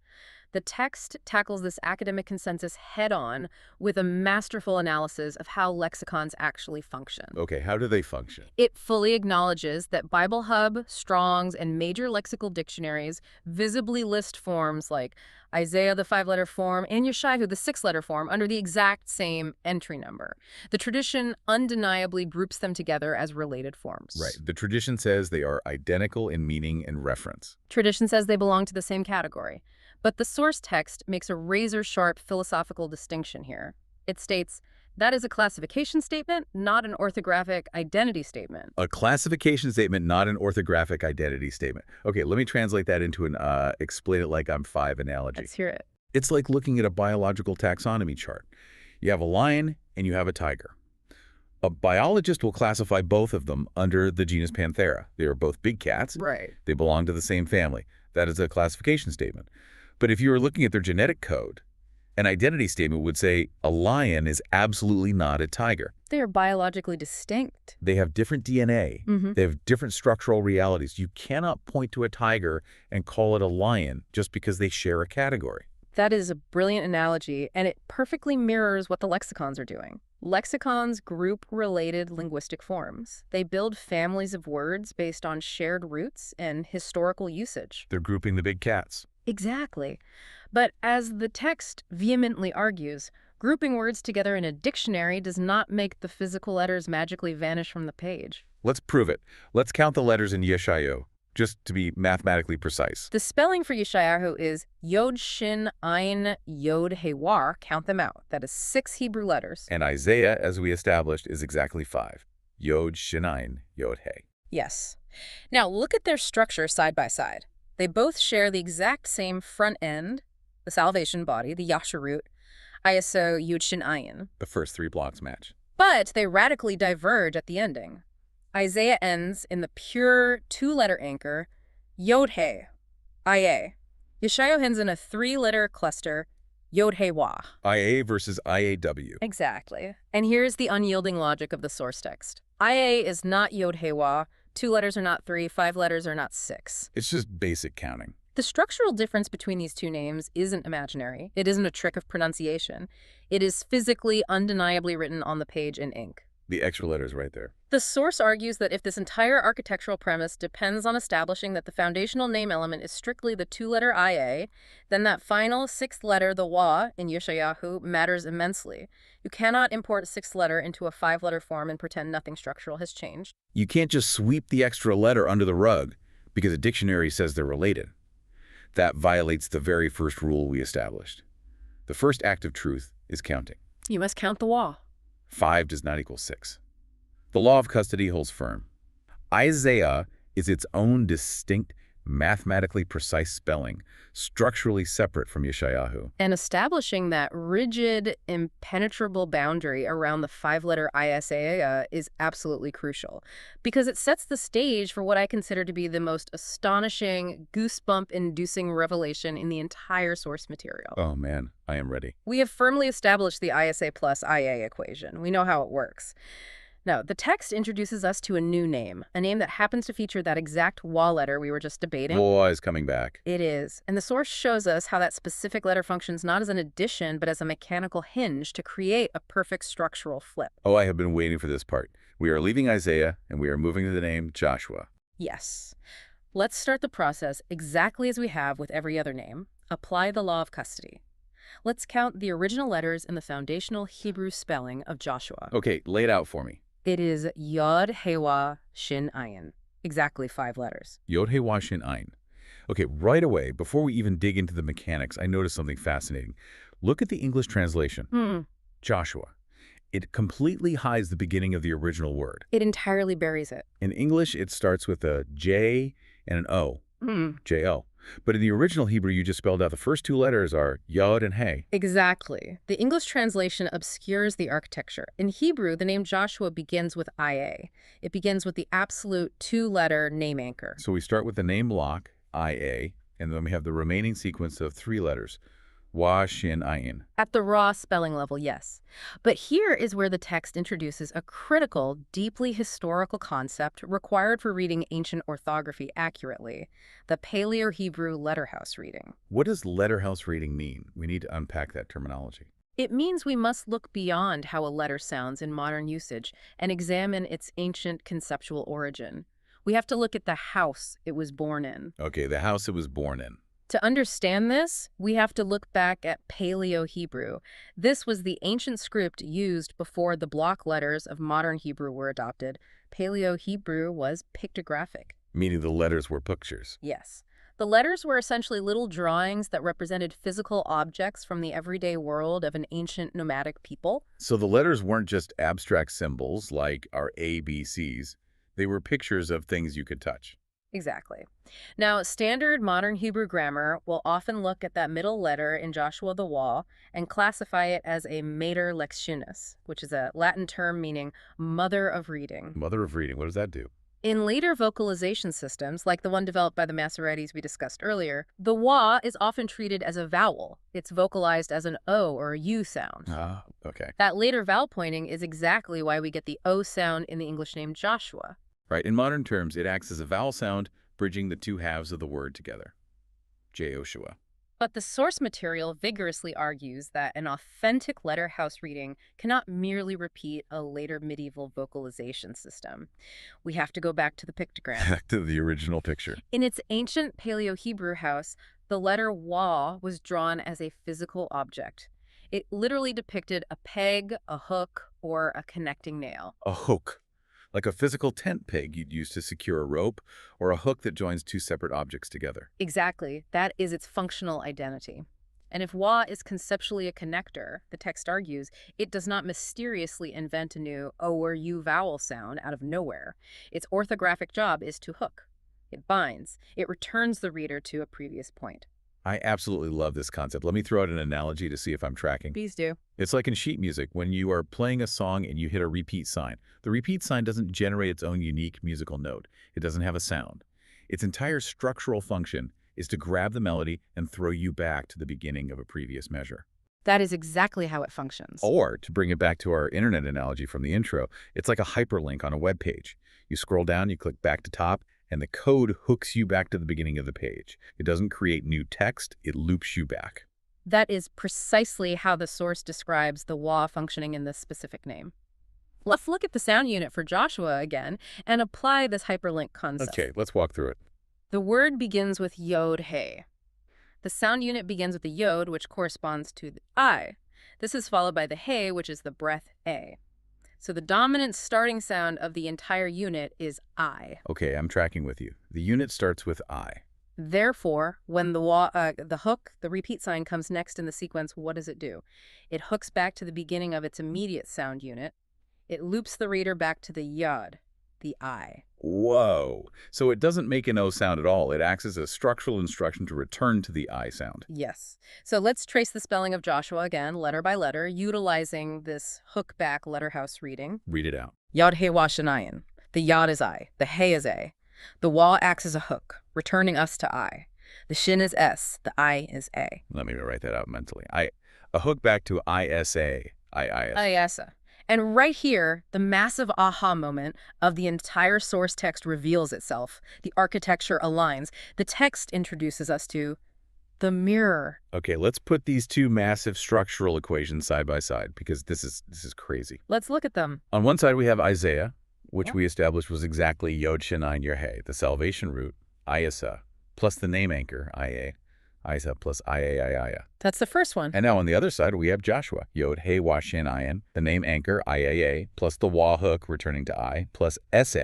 The text tackles this academic consensus head-on with a masterful analysis of how lexicons actually function. Okay, how do they function? It fully acknowledges that Bible Hub, Strong's, and major lexical dictionaries visibly list forms like Isaiah, the 5-letter form, and Yeshayahu, the 6-letter form, under the exact same entry number. The tradition undeniably groups them together as related forms. Right. The tradition says they are identical in meaning and reference. Tradition says they belong to the same category. But the source text makes a razor-sharp philosophical distinction here. It states, that is a classification statement, not an orthographic identity statement. A classification statement, not an orthographic identity statement. Okay, let me translate that into an explain it like I'm 5 analogy. Let's hear it. It's like looking at a biological taxonomy chart. You have a lion and you have a tiger. A biologist will classify both of them under the genus Panthera. They are both big cats. Right. They belong to the same family. That is a classification statement. But if you were looking at their genetic code, an identity statement would say a lion is absolutely not a tiger. They are biologically distinct. They have different DNA. They have different structural realities. You cannot point to a tiger and call it a lion just because they share a category. That is a brilliant analogy, and it perfectly mirrors what the lexicons are doing. Lexicons group related linguistic forms. They build families of words based on shared roots and historical usage. They're grouping the big cats. Exactly. But as the text vehemently argues, grouping words together in a dictionary does not make the physical letters magically vanish from the page. Let's prove it. Let's count the letters in Yeshayahu, just to be mathematically precise. The spelling for Yeshayahu is Yod Shin Ayin Yod He War. Count them out. That is 6 Hebrew letters. And Isaiah, as we established, is exactly 5. Yod Shinayin Yod He. Yes. Now look at their structure side by side. They both share the exact same front end, the salvation body, the Yasha root, ISO Yud Shin Ayin. The first 3 blocks match. But they radically diverge at the ending. Isaiah ends in the pure 2-letter anchor, Yod He, IA. Yeshayahu ends in a 3-letter cluster, Yod He Wah. IA versus IAW. Exactly. And here's the unyielding logic of the source text. IA is not Yod He Wah. 2 letters are not 3, 5 letters are not 6. It's just basic counting. The structural difference between these 2 names isn't imaginary. It isn't a trick of pronunciation. It is physically, undeniably written on the page in ink. The extra letters right there. The source argues that if this entire architectural premise depends on establishing that the foundational name element is strictly the 2-letter IA, then that final 6th letter, the Wa, in Yeshayahu, matters immensely. You cannot import a 6th letter into a 5-letter form and pretend nothing structural has changed. You can't just sweep the extra letter under the rug because a dictionary says they're related. That violates the very first rule we established. The first act of truth is counting. You must count the Wa. 5 does not equal 6. The law of custody holds firm. Isaiah is its own distinct, mathematically precise spelling, structurally separate from Yeshayahu. And establishing that rigid, impenetrable boundary around the 5-letter Isaiah is absolutely crucial, because it sets the stage for what I consider to be the most astonishing, goosebump-inducing revelation in the entire source material. Oh man, I am ready. We have firmly established the ISA plus IA equation. We know how it works. No, the text introduces us to a name that happens to feature that exact wa letter we were just debating. Wa is coming back. It is. And the source shows us how that specific letter functions not as an addition, but as a mechanical hinge to create a perfect structural flip. Oh, I have been waiting for this part. We are leaving Isaiah, and we are moving to the name Joshua. Yes. Let's start the process exactly as we have with every other name. Apply the law of custody. Let's count the original letters in the foundational Hebrew spelling of Joshua. Okay, lay it out for me. It is Yod, Hewa, Shin, Ayin. Exactly 5 letters. Yod He Wah Shin Ayin. Okay, right away, before we even dig into the mechanics, I noticed something fascinating. Look at the English translation. Joshua. It completely hides the beginning of the original word. It entirely buries it. In English, it starts with a J and an O. J-O. But in the original Hebrew, you just spelled out the first 2 letters are Yod and He. Exactly. The English translation obscures the architecture. In Hebrew, the name Joshua begins with IA. It begins with the absolute 2-letter name anchor. So we start with the name block, IA, and then we have the remaining sequence of 3 letters, Wah Shin Ayin. At the raw spelling level, yes. But here is where the text introduces a critical, deeply historical concept required for reading ancient orthography accurately, the Paleo-Hebrew letterhouse reading. What does letterhouse reading mean? We need to unpack that terminology. It means we must look beyond how a letter sounds in modern usage and examine its ancient conceptual origin. We have to look at the house it was born in. Okay, the house it was born in. To understand this, we have to look back at Paleo-Hebrew. This was the ancient script used before the block letters of modern Hebrew were adopted. Paleo-Hebrew was pictographic. Meaning the letters were pictures. Yes. The letters were essentially little drawings that represented physical objects from the everyday world of an ancient nomadic people. So the letters weren't just abstract symbols like our ABCs. They were pictures of things you could touch. Exactly. Now, standard modern Hebrew grammar will often look at that middle letter in Joshua the Wah and classify it as a mater lectionis, which is a Latin term meaning mother of reading. Mother of reading, what does that do? In later vocalization systems, like the one developed by the Masoretes we discussed earlier, the Wah is often treated as a vowel. It's vocalized as an O or a U sound. Ah, okay. That later vowel pointing is exactly why we get the O sound in the English name Joshua. Right, in modern terms, it acts as a vowel sound, bridging the 2 halves of the word together. Joshua. But the source material vigorously argues that an authentic letterhouse reading cannot merely repeat a later medieval vocalization system. We have to go back to the pictogram. Back to the original picture. In its ancient Paleo-Hebrew house, the letter Wah was drawn as a physical object. It literally depicted a peg, a hook, or a connecting nail. A hook. Like a physical tent peg you'd use to secure a rope, or a hook that joins 2 separate objects together. Exactly. That is its functional identity. And if Wah is conceptually a connector, the text argues, it does not mysteriously invent a new O or U vowel sound out of nowhere. Its orthographic job is to hook. It binds. It returns the reader to a previous point. I absolutely love this concept. Let me throw out an analogy to see if I'm tracking. Please do. It's like in sheet music, when you are playing a song and you hit a repeat sign. The repeat sign doesn't generate its own unique musical note. It doesn't have a sound. Its entire structural function is to grab the melody and throw you back to the beginning of a previous measure. That is exactly how it functions. Or, to bring it back to our internet analogy from the intro, it's like a hyperlink on a web page. You scroll down, you click back to top, and the code hooks you back to the beginning of the page. It doesn't create new text, it loops you back. That is precisely how the source describes the Wah functioning in this specific name. Let's look at the sound unit for Joshua again and apply this hyperlink concept. Okay, let's walk through it. The word begins with Yod He. The sound unit begins with the Yod, which corresponds to the I. This is followed by the He, which is the breath A. So the dominant starting sound of the entire unit is I. Okay, I'm tracking with you. The unit starts with I. Therefore, when the hook, the repeat sign, comes next in the sequence, what does it do? It hooks back to the beginning of its immediate sound unit. It loops the reader back to the Yod, the I. Whoa! So it doesn't make an O sound at all. It acts as a structural instruction to return to the I sound. Yes. So let's trace the spelling of Joshua again, letter by letter, utilizing this hook-back letterhouse reading. Read it out. Yod He Wah Shanayin. The Yod is I. The He is A. The Wah acts as a hook, returning us to I. The Shin is S. The I is A. Let me write that out mentally. A hook back to ISA. ISA. And right here, the massive aha moment of the entire source text reveals itself. The architecture aligns. The text introduces us to the mirror. Okay, let's put these two massive structural equations side by side because this is crazy. Let's look at them. On one side, we have Isaiah, which Yeah. we established was exactly Yod Shenayin Yeh, the salvation root, Ayasa, plus the name anchor, Ia, Isa plus Ia. That's the first one. And now on the other side, we have Joshua, Yod He Wa Shin Ayin, the name anchor, Iaa, plus the Wa hook returning to I, plus Sa,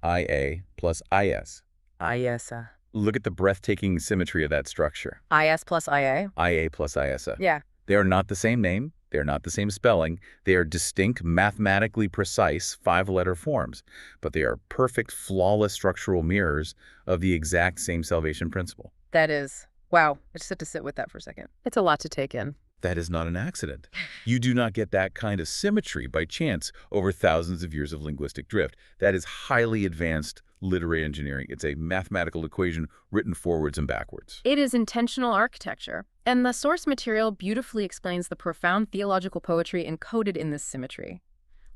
Ia, plus Is. ISA. Look at the breathtaking symmetry of that structure. IS plus IA? Ia plus Isa. Yeah. They are not the same name. They are not the same spelling. They are distinct, mathematically precise five-letter forms, but they are perfect, flawless structural mirrors of the exact same salvation principle. That is. Wow. I just had to sit with that for a second. It's a lot to take in. That is not an accident. You do not get that kind of symmetry by chance over thousands of years of linguistic drift. That is highly advanced literary engineering. It's a mathematical equation written forwards and backwards. It is intentional architecture, and the source material beautifully explains the profound theological poetry encoded in this symmetry.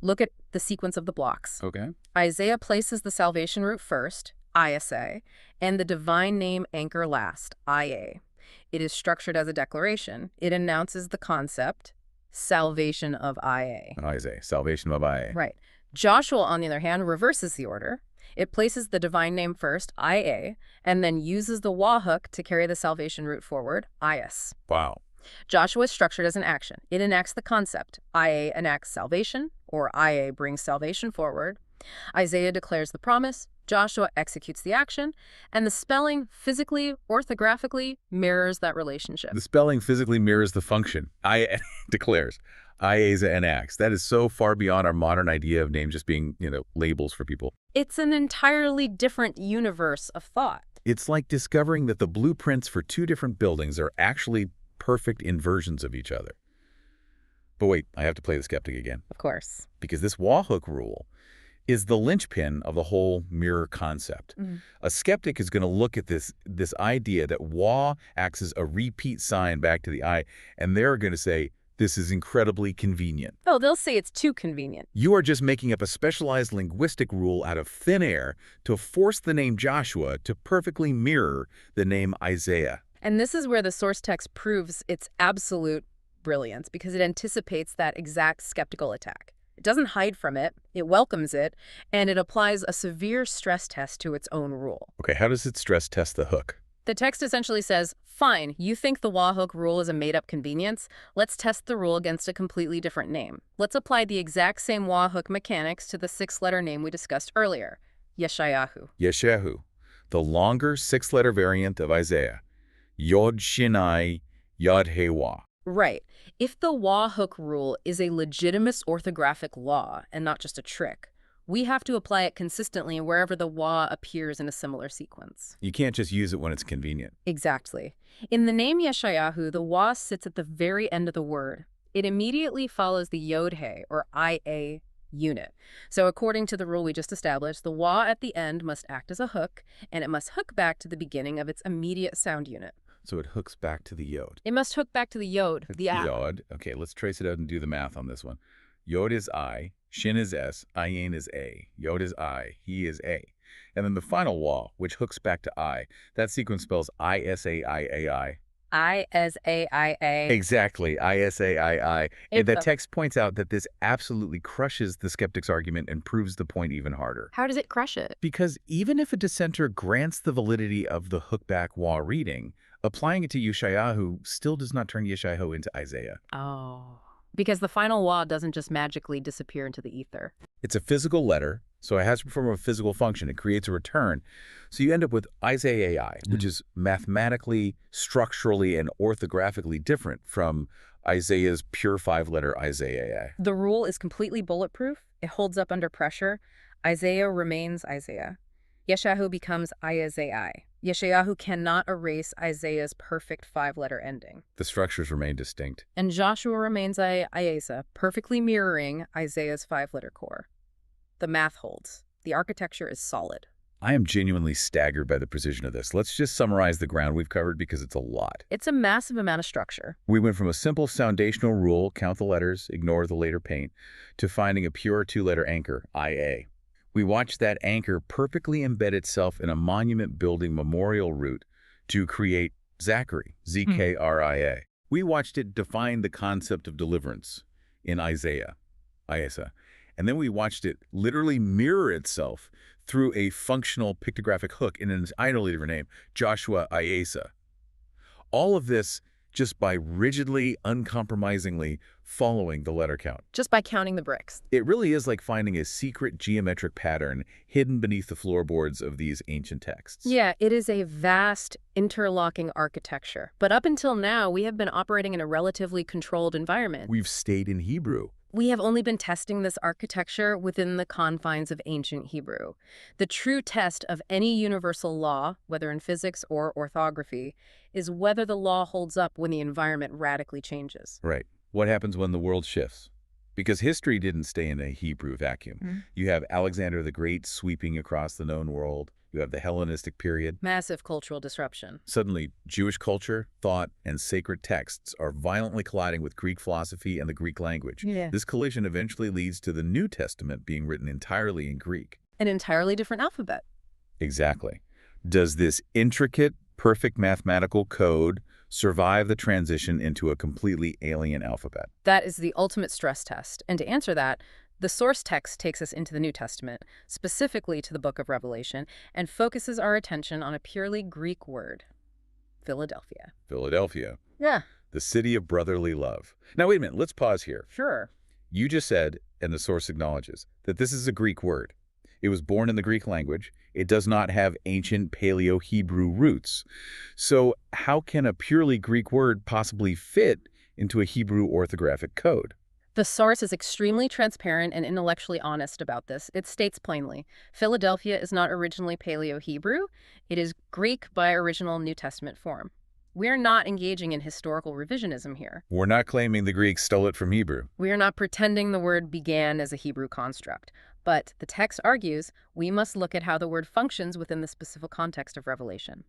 Look at the sequence of the blocks. Okay. Isaiah places the salvation root first, Isa, and the divine name anchor last, Ia. It is structured as a declaration. It announces the concept, salvation of Ia. Isaiah, salvation of Ia. Right. Joshua, on the other hand, reverses the order. It places the divine name first, Ia, and then uses the Wa hook to carry the salvation root forward, Is. Wow. Joshua is structured as an action. It enacts the concept. Ia enacts salvation, or Ia brings salvation forward. Isaiah declares the promise. Joshua executes the action. And the spelling physically, orthographically mirrors that relationship. The spelling physically mirrors the function. Ia declares. Iasa enacts. That is so far beyond our modern idea of names just being, labels for people. It's an entirely different universe of thought. It's like discovering that the blueprints for two different buildings are actually perfect inversions of each other. But wait, I have to play the skeptic again. Of course. Because this Wa hook rule is the linchpin of the whole mirror concept. A skeptic is going to look at this idea that Wa acts as a repeat sign back to the I, and they're going to say, this is incredibly convenient. Oh, they'll say it's too convenient. You are just making up a specialized linguistic rule out of thin air to force the name Joshua to perfectly mirror the name Isaiah. And this is where the source text proves its absolute brilliance, because it anticipates that exact skeptical attack. It doesn't hide from it, it welcomes it, and it applies a severe stress test to its own rule. Okay, how does it stress test the hook? The text essentially says, fine, you think the Wa hook rule is a made-up convenience? Let's test the rule against a completely different name. Let's apply the exact same Wa hook mechanics to the six-letter name we discussed earlier, Yeshayahu. Yeshayahu, the longer six-letter variant of Isaiah. Yod Shinai, Yod Hewa. Right. If the Wa hook rule is a legitimate orthographic law and not just a trick, we have to apply it consistently wherever the Wa appears in a similar sequence. You can't just use it when it's convenient. Exactly. In the name Yeshayahu, the Wa sits at the very end of the word. It immediately follows the Yod He, or Ia, unit. So according to the rule we just established, the Wa at the end must act as a hook, and it must hook back to the beginning of its immediate sound unit. So it hooks back to the Yod. It must hook back to the Yod, the A. Yod. Okay, let's trace it out and do the math on this one. Yod is I, Shin is S, Ayin is A. Yod is I, He is A. And then the final Wa, which hooks back to I, that sequence spells I-S-A-I-A-I. I-S-A-I-A. Exactly, I-S-A-I-I. And the It's a- text points out that this absolutely crushes the skeptic's argument and proves the point even harder. How does it crush it? Because even if a dissenter grants the validity of the hookback Wa reading, applying it to Yeshayahu still does not turn Yeshayahu into Isaiah. Oh. Because the final Wa doesn't just magically disappear into the ether. It's a physical letter, so it has to perform a physical function. It creates a return. So you end up with Isaiah, which is mathematically, structurally, and orthographically different from Isaiah's pure five-letter Isaiah. The rule is completely bulletproof. It holds up under pressure. Isaiah remains Isaiah. Yeshayahu becomes Isaiah. Yeshayahu cannot erase Isaiah's perfect five-letter ending. The structures remain distinct. And Joshua remains Iasa, perfectly mirroring Isaiah's five-letter core. The math holds. The architecture is solid. I am genuinely staggered by the precision of this. Let's just summarize the ground we've covered because it's a lot. It's a massive amount of structure. We went from a simple foundational rule, count the letters, ignore the later paint, to finding a pure two-letter anchor, IA. We watched that anchor perfectly embed itself in a monument-building memorial route to create Zachary, Z-K-R-I-A. We watched it define the concept of deliverance in Isaiah, Isa. And then we watched it literally mirror itself through a functional pictographic hook in an entirely different name, Joshua Iasa. All of this just by rigidly, uncompromisingly following the letter count. Just by counting the bricks. It really is like finding a secret geometric pattern hidden beneath the floorboards of these ancient texts. Yeah, it is a vast, interlocking architecture. But up until now, we have been operating in a relatively controlled environment. We've stayed in Hebrew. We have only been testing this architecture within the confines of ancient Hebrew. The true test of any universal law, whether in physics or orthography, is whether the law holds up when the environment radically changes. Right. What happens when the world shifts? Because history didn't stay in a Hebrew vacuum. You have Alexander the Great sweeping across the known world. You have the Hellenistic period. Massive cultural disruption. Suddenly, Jewish culture, thought, and sacred texts are violently colliding with Greek philosophy and the Greek language. Yeah. This collision eventually leads to the New Testament being written entirely in Greek. An entirely different alphabet. Exactly. Does this intricate, perfect mathematical code survive the transition into a completely alien alphabet? That is the ultimate stress test. And to answer that, the source text takes us into the New Testament, specifically to the book of Revelation, and focuses our attention on a purely Greek word, Philadelphia. Philadelphia, Yeah, the city of brotherly love. Now, wait a minute. Let's pause here. sure. You just said, and the source acknowledges, that this is a Greek word. It was born in the Greek language. It does not have ancient Paleo-Hebrew roots. So how can a purely Greek word possibly fit into a Hebrew orthographic code? The source is extremely transparent and intellectually honest about this. It states plainly, Philadelphia is not originally Paleo-Hebrew. It is Greek by original New Testament form. We are not engaging in historical revisionism here. We're not claiming the Greeks stole it from Hebrew. We are not pretending the word began as a Hebrew construct. But the text argues we must look at how the word functions within the specific context of Revelation.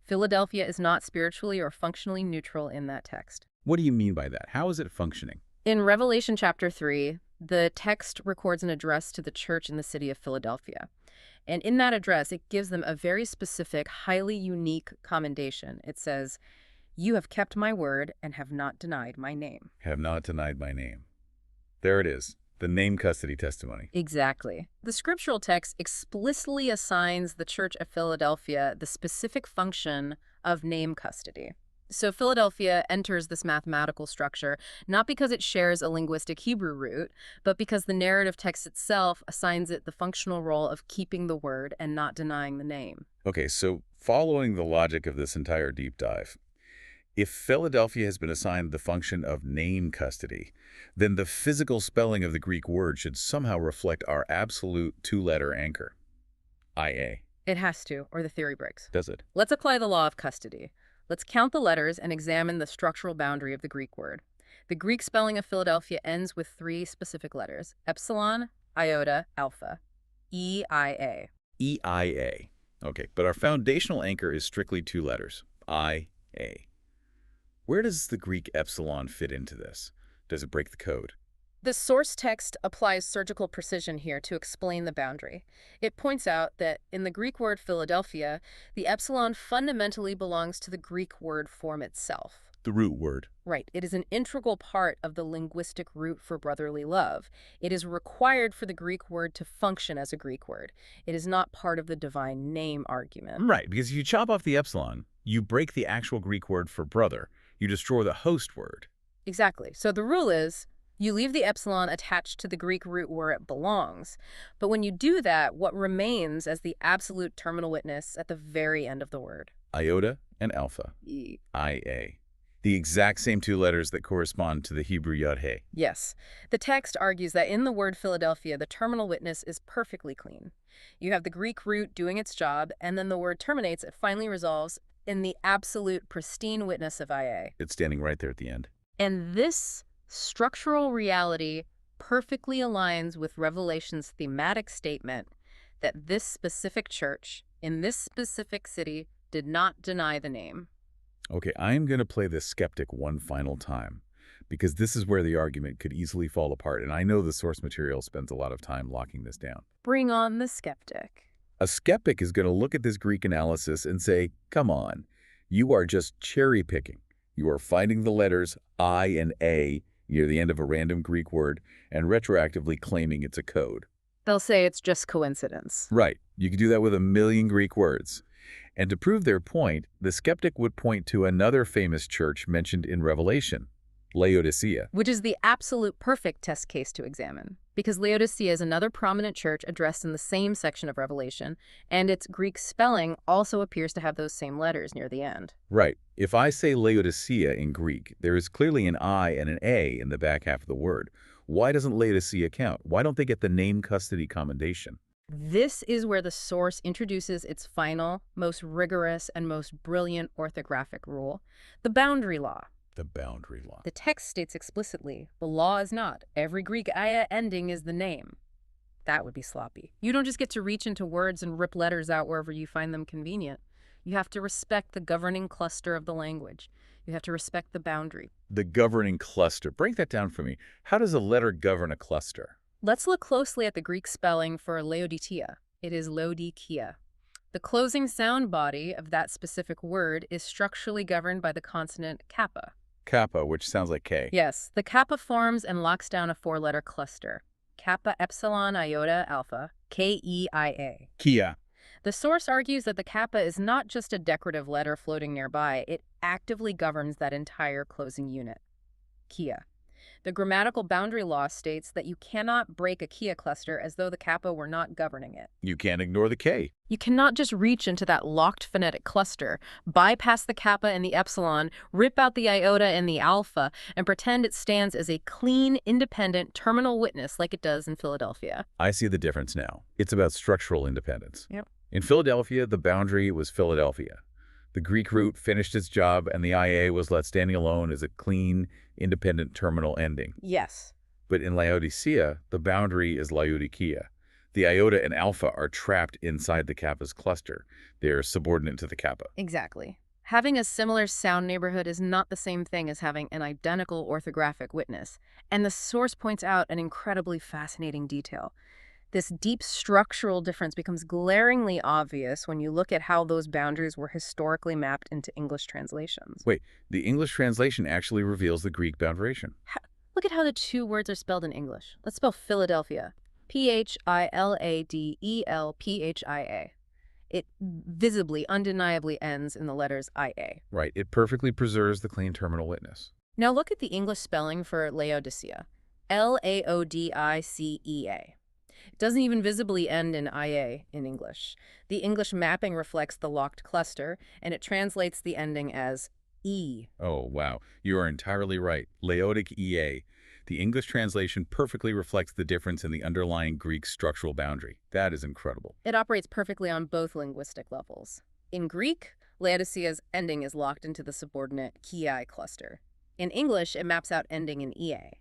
Philadelphia is not spiritually or functionally neutral in that text. What do you mean by that? How is it functioning? In Revelation chapter 3, the text records an address to the church in the city of Philadelphia. And in that address, it gives them a very specific, highly unique commendation. It says, "You have kept my word and have not denied my name." Have not denied my name. There it is, the name custody testimony. Exactly. The scriptural text explicitly assigns the Church of Philadelphia the specific function of name custody. So Philadelphia enters this mathematical structure not because it shares a linguistic Hebrew root, but because the narrative text itself assigns it the functional role of keeping the word and not denying the name. Okay, so following the logic of this entire deep dive, if Philadelphia has been assigned the function of name custody, then the physical spelling of the Greek word should somehow reflect our absolute two-letter anchor, IA. It has to, or the theory breaks. Does it? Let's apply the law of custody. Let's count the letters and examine the structural boundary of the Greek word. The Greek spelling of Philadelphia ends with 3 specific letters: epsilon, iota, alpha. EIA. EIA. Okay, but our foundational anchor is strictly 2 letters, IA. Where does the Greek epsilon fit into this? Does it break the code? The source text applies surgical precision here to explain the boundary. It points out that in the Greek word Philadelphia, the epsilon fundamentally belongs to the Greek word form itself. The root word. Right. It is an integral part of the linguistic root for brotherly love. It is required for the Greek word to function as a Greek word. It is not part of the divine name argument. Right, because if you chop off the epsilon, you break the actual Greek word for brother. You destroy the host word. Exactly. So the rule is, you leave the epsilon attached to the Greek root where it belongs. But when you do that, what remains as the absolute terminal witness at the very end of the word? Iota and alpha. IA. The exact same 2 letters that correspond to the Hebrew Yod-He. Yes. The text argues that in the word Philadelphia, the terminal witness is perfectly clean. You have the Greek root doing its job, and then the word terminates, it finally resolves in the absolute pristine witness of IA. It's standing right there at the end. And this structural reality perfectly aligns with Revelation's thematic statement that this specific church in this specific city did not deny the name. Okay, I'm going to play the skeptic one final time, because this is where the argument could easily fall apart, and I know the source material spends a lot of time locking this down. Bring on the skeptic. A skeptic is going to look at this Greek analysis and say, come on, you are just cherry-picking. You are finding the letters I and A near the end of a random Greek word and retroactively claiming it's a code. They'll say it's just coincidence. Right. You could do that with a million Greek words. And to prove their point, the skeptic would point to another famous church mentioned in Revelation, Laodicea. Which is the absolute perfect test case to examine, because Laodicea is another prominent church addressed in the same section of Revelation, and its Greek spelling also appears to have those same letters near the end. Right. If I say Laodicea in Greek, there is clearly an I and an A in the back half of the word. Why doesn't Laodicea count? Why don't they get the name custody commendation? This is where the source introduces its final, most rigorous, and most brilliant orthographic rule, the boundary law. The boundary law. The text states explicitly, the law is not. Every Greek aya ending is the name. That would be sloppy. You don't just get to reach into words and rip letters out wherever you find them convenient. You have to respect the governing cluster of the language. You have to respect the boundary. The governing cluster. Break that down for me. How does a letter govern a cluster? Let's look closely at the Greek spelling for Laodicea. It is Laodikia. The closing sound body of that specific word is structurally governed by the consonant kappa. Kappa, which sounds like K. Yes, the kappa forms and locks down a four-letter cluster. Kappa epsilon iota alpha, K-E-I-A. Kia. The source argues that the kappa is not just a decorative letter floating nearby, it actively governs that entire closing unit. Kia. The grammatical boundary law states that you cannot break a Kia cluster as though the kappa were not governing it. You can't ignore the K. You cannot just reach into that locked phonetic cluster, bypass the kappa and the epsilon, rip out the iota and the alpha, and pretend it stands as a clean, independent terminal witness like it does in Philadelphia. I see the difference now. It's about structural independence. Yep. In Philadelphia, the boundary was Philadelphia. The Greek root finished its job, and the IA was left standing alone as a clean, independent terminal ending. Yes. But in Laodicea, the boundary is Laodikia. The iota and alpha are trapped inside the kappa's cluster. They're subordinate to the kappa. Exactly. Having a similar sound neighborhood is not the same thing as having an identical orthographic witness, and the source points out an incredibly fascinating detail. This deep structural difference becomes glaringly obvious when you look at how those boundaries were historically mapped into English translations. Wait, the English translation actually reveals the Greek boundariation. Look at how the two words are spelled in English. Let's spell Philadelphia. P-H-I-L-A-D-E-L-P-H-I-A. It visibly, undeniably ends in the letters I-A. Right, it perfectly preserves the clean terminal witness. Now look at the English spelling for Laodicea. L-A-O-D-I-C-E-A. It doesn't even visibly end in IA in English. The English mapping reflects the locked cluster, and it translates the ending as E. Oh, wow. You are entirely right. Laodic EA. The English translation perfectly reflects the difference in the underlying Greek structural boundary. That is incredible. It operates perfectly on both linguistic levels. In Greek, Laodicea's ending is locked into the subordinate Kiai cluster. In English, it maps out ending in EA.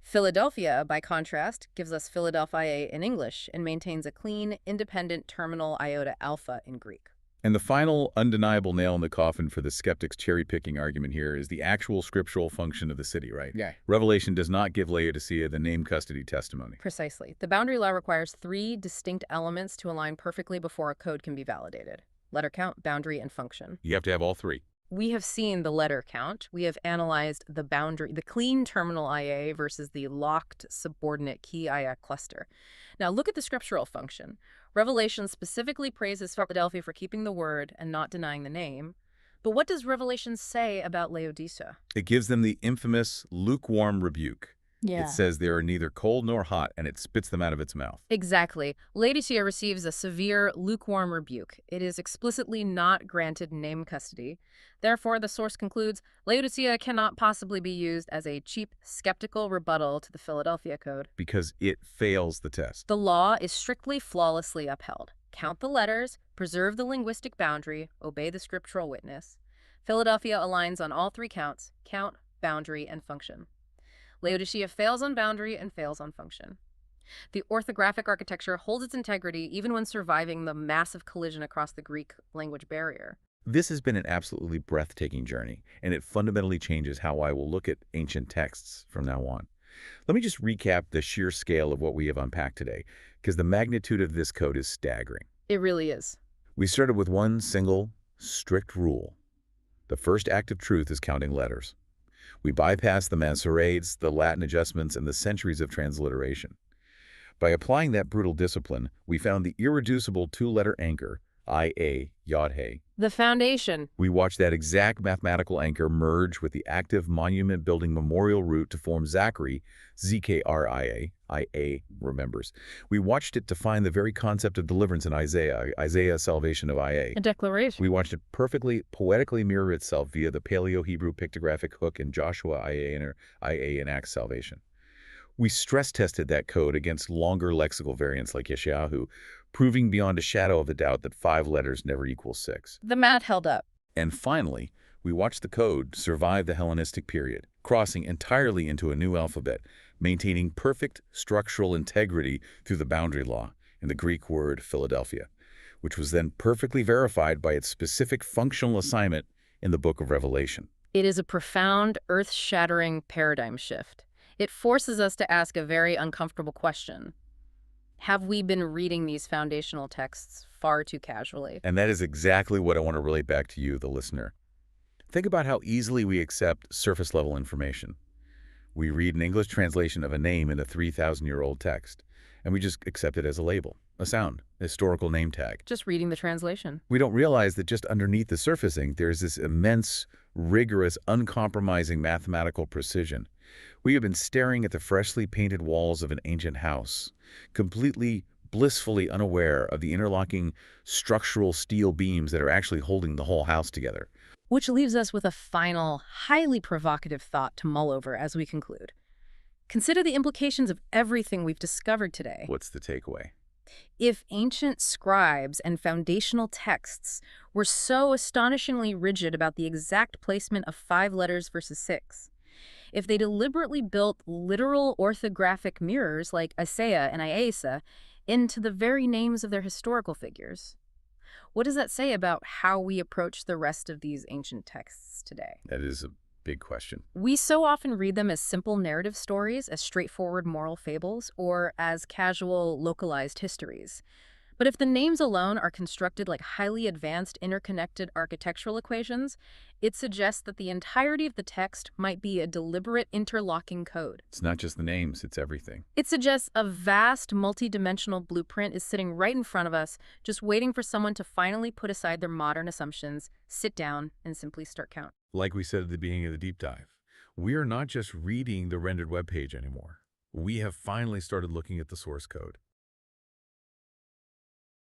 Philadelphia, by contrast, gives us Philadelphia in English and maintains a clean, independent terminal iota alpha in Greek. And the final undeniable nail in the coffin for the skeptic's cherry-picking argument here is the actual scriptural function of the city, right? Yeah. Revelation does not give Laodicea the name custody testimony. Precisely. The boundary law requires three distinct elements to align perfectly before a code can be validated: letter count, boundary, and function. You have to have all three. We have seen the letter count. We have analyzed the boundary, the clean terminal IA versus the locked subordinate key IA cluster. Now look at the scriptural function. Revelation specifically praises Philadelphia for keeping the word and not denying the name. But what does Revelation say about Laodicea? It gives them the infamous lukewarm rebuke. Yeah. It says they are neither cold nor hot, and it spits them out of its mouth. Exactly. Laodicea receives a severe, lukewarm rebuke. It is explicitly not granted name custody. Therefore, the source concludes Laodicea cannot possibly be used as a cheap, skeptical rebuttal to the Philadelphia Code. Because it fails the test. The law is strictly, flawlessly upheld. Count the letters, preserve the linguistic boundary, obey the scriptural witness. Philadelphia aligns on all three counts: count, boundary, and function. Laodicea fails on boundary and fails on function. The orthographic architecture holds its integrity even when surviving the massive collision across the Greek language barrier. This has been an absolutely breathtaking journey, and it fundamentally changes how I will look at ancient texts from now on. Let me just recap the sheer scale of what we have unpacked today, because the magnitude of this code is staggering. It really is. We started with one single, strict rule. The first act of truth is counting letters. We bypassed the Masoretes, the Latin adjustments, and the centuries of transliteration. By applying that brutal discipline, we found the irreducible two-letter anchor, IA, Yod-He. The foundation. We watched that exact mathematical anchor merge with the active monument-building memorial root to form Zachary, ZKRIA, IA, remembers. We watched it define the very concept of deliverance in Isaiah, salvation of IA. A declaration. We watched it perfectly, poetically mirror itself via the Paleo-Hebrew pictographic hook in Joshua, IA, and Acts, salvation. We stress-tested that code against longer lexical variants like Yeshayahu, proving beyond a shadow of a doubt that 5 letters never equals 6. The math held up. And finally, we watched the code survive the Hellenistic period, crossing entirely into a new alphabet, maintaining perfect structural integrity through the boundary law and the Greek word Philadelphia, which was then perfectly verified by its specific functional assignment in the book of Revelation. It is a profound, earth-shattering paradigm shift. It forces us to ask a very uncomfortable question. Have we been reading these foundational texts far too casually? And that is exactly what I want to relate back to you, the listener. Think about how easily we accept surface-level information. We read an English translation of a name in a 3,000-year-old text, and we just accept it as a label, a sound, a historical name tag. Just reading the translation. We don't realize that just underneath the surfacing, there's this immense, rigorous, uncompromising mathematical precision. We have been staring at the freshly painted walls of an ancient house, completely, blissfully unaware of the interlocking structural steel beams that are actually holding the whole house together. Which leaves us with a final, highly provocative thought to mull over as we conclude. Consider the implications of everything we've discovered today. What's the takeaway? If ancient scribes and foundational texts were so astonishingly rigid about the exact placement of 5 letters versus 6, if they deliberately built literal orthographic mirrors like Isaiah and Iasa into the very names of their historical figures, what does that say about how we approach the rest of these ancient texts today? That is a big question. We so often read them as simple narrative stories, as straightforward moral fables, or as casual, localized histories. But if the names alone are constructed like highly advanced, interconnected architectural equations, it suggests that the entirety of the text might be a deliberate interlocking code. It's not just the names, it's everything. It suggests a vast, multidimensional blueprint is sitting right in front of us, just waiting for someone to finally put aside their modern assumptions, sit down, and simply start counting. Like we said at the beginning of the deep dive, we are not just reading the rendered web page anymore. We have finally started looking at the source code.